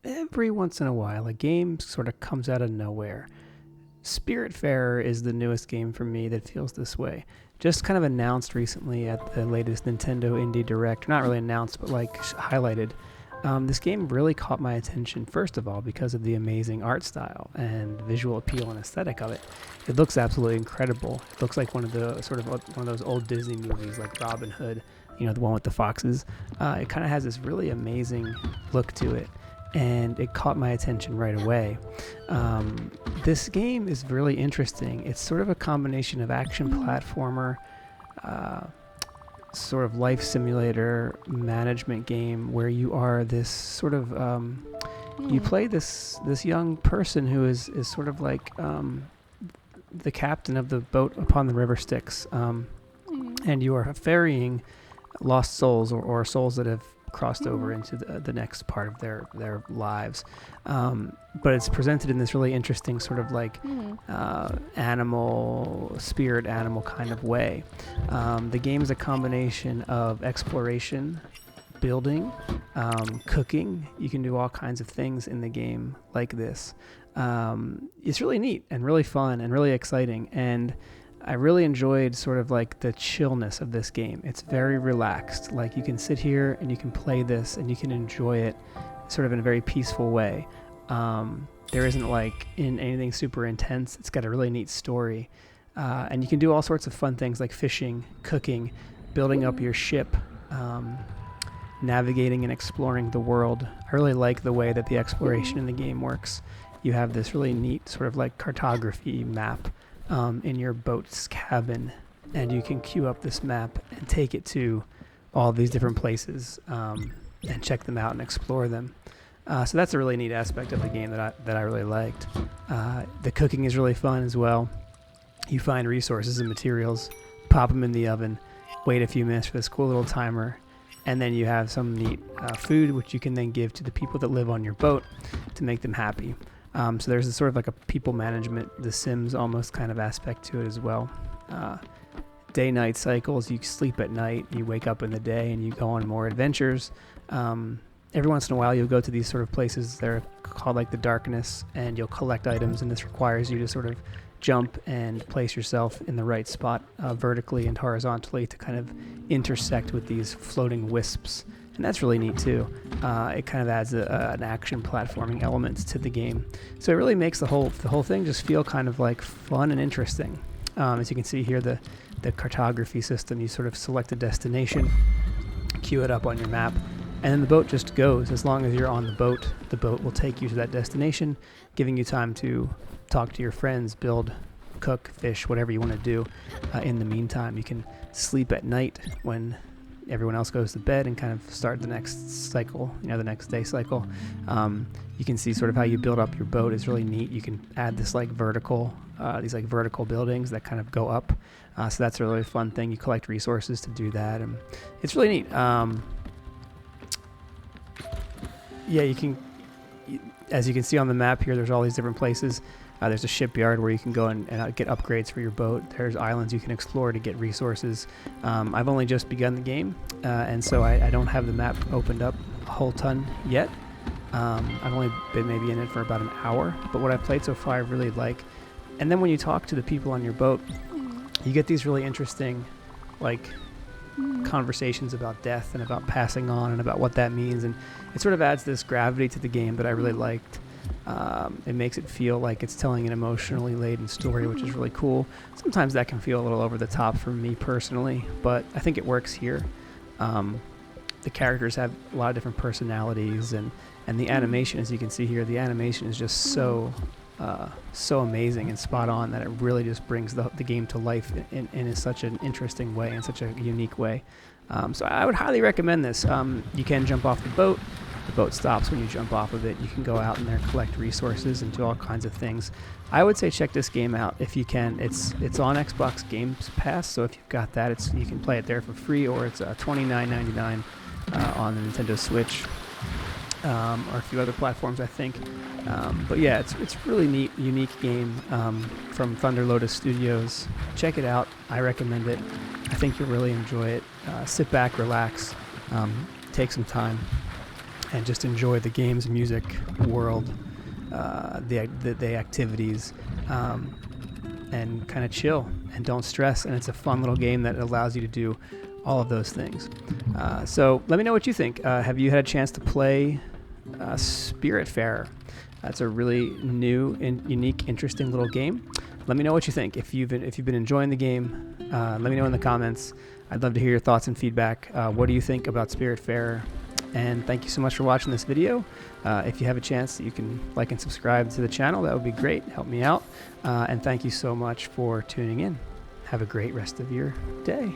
every once in a while, a game sort of comes out of nowhere. SpiritFarer is the newest game for me that feels this way. Just kind of announced recently at the latest Nintendo Indie Direct. Not really announced, but like highlighted. This game really caught my attention, first of all, because of the amazing art style and visual appeal and aesthetic of it. It looks absolutely incredible. It looks like one of those old Disney movies, like Robin Hood, the one with the foxes. It kind of has this really amazing look to it, and it caught my attention right away. This game is really interesting. It's sort of a combination of action platformer, sort of life simulator management game where you are this sort of you play this young person who is sort of like the captain of the boat upon the river Styx, and you are ferrying lost souls or souls that have crossed over into the next part of their lives, but it's presented in this really interesting sort of like spirit animal kind of way. The game is a combination of exploration, building, cooking. You can do all kinds of things in the game like this. It's really neat and really fun and really exciting, and I really enjoyed sort of like the chillness of this game. It's very relaxed. Like you can sit here and you can play this and you can enjoy it sort of in a very peaceful way. There isn't like in anything super intense. It's got a really neat story. And you can do all sorts of fun things like fishing, cooking, building up your ship, navigating and exploring the world. I really like the way that the exploration in the game works. You have this really neat sort of like cartography map in your boat's cabin, and you can queue up this map and take it to all these different places and check them out and explore them. So that's a really neat aspect of the game that I really liked. The cooking is really fun as well. You find resources and materials, pop them in the oven, wait a few minutes for this cool little timer, and then you have some neat food which you can then give to the people that live on your boat to make them happy. So there's a sort of like a people management, The Sims almost kind of aspect to it as well. Day-night cycles, you sleep at night, you wake up in the day, and you go on more adventures. Every once in a while you'll go to these sort of places that are called like the Darkness, and you'll collect items, and this requires you to sort of jump and place yourself in the right spot vertically and horizontally to kind of intersect with these floating wisps. And that's really neat too. It kind of adds an action platforming element to the game. So it really makes the whole thing just feel kind of like fun and interesting. As you can see here, the cartography system, you sort of select a destination, queue it up on your map, and then the boat just goes. As long as you're on the boat will take you to that destination, giving you time to talk to your friends, build, cook, fish, whatever you want to do. In the meantime, you can sleep at night when everyone else goes to bed and kind of start the next cycle, the next day cycle. You can see sort of how you build up your boat is really neat. You can add this like vertical buildings that kind of go up. So that's a really fun thing. You collect resources to do that, and it's really neat. You can, as you can see on the map here, there's all these different places. There's a shipyard where you can go and get upgrades for your boat. There's islands you can explore to get resources. I've only just begun the game, and so I don't have the map opened up a whole ton yet. I've only been maybe in it for about an hour, but what I've played so far I really like. And then when you talk to the people on your boat, you get these really interesting conversations about death and about passing on and about what that means, and it sort of adds this gravity to the game that I really liked. It makes it feel like it's telling an emotionally laden story, which is really cool. Sometimes that can feel a little over the top for me personally, but I think it works here. The characters have a lot of different personalities, and the animation, as you can see here, the animation is just so amazing and spot on that it really just brings the game to life in such an interesting way, in such a unique way. So I would highly recommend this. You can jump off the boat. The boat stops when you jump off of it. You can go out in there, collect resources, and do all kinds of things. I would say check this game out if you can. It's on Xbox Game Pass, so if you've got that, you can play it there for free, or it's $29.99 on the Nintendo Switch, or a few other platforms, I think. But yeah, it's really neat, unique game from Thunder Lotus Studios. Check it out. I recommend it. I think you'll really enjoy it. Sit back, relax, take some time, and just enjoy the game's music world, the activities, and kind of chill and don't stress. And it's a fun little game that allows you to do all of those things. So let me know what you think. Have you had a chance to play SpiritFarer? That's a really new and unique, interesting little game. Let me know what you think. If you've been enjoying the game, let me know in the comments. I'd love to hear your thoughts and feedback. What do you think about SpiritFarer? And thank you so much for watching this video. If you have a chance, you can like and subscribe to the channel. That would be great. Help me out. And thank you so much for tuning in. Have a great rest of your day.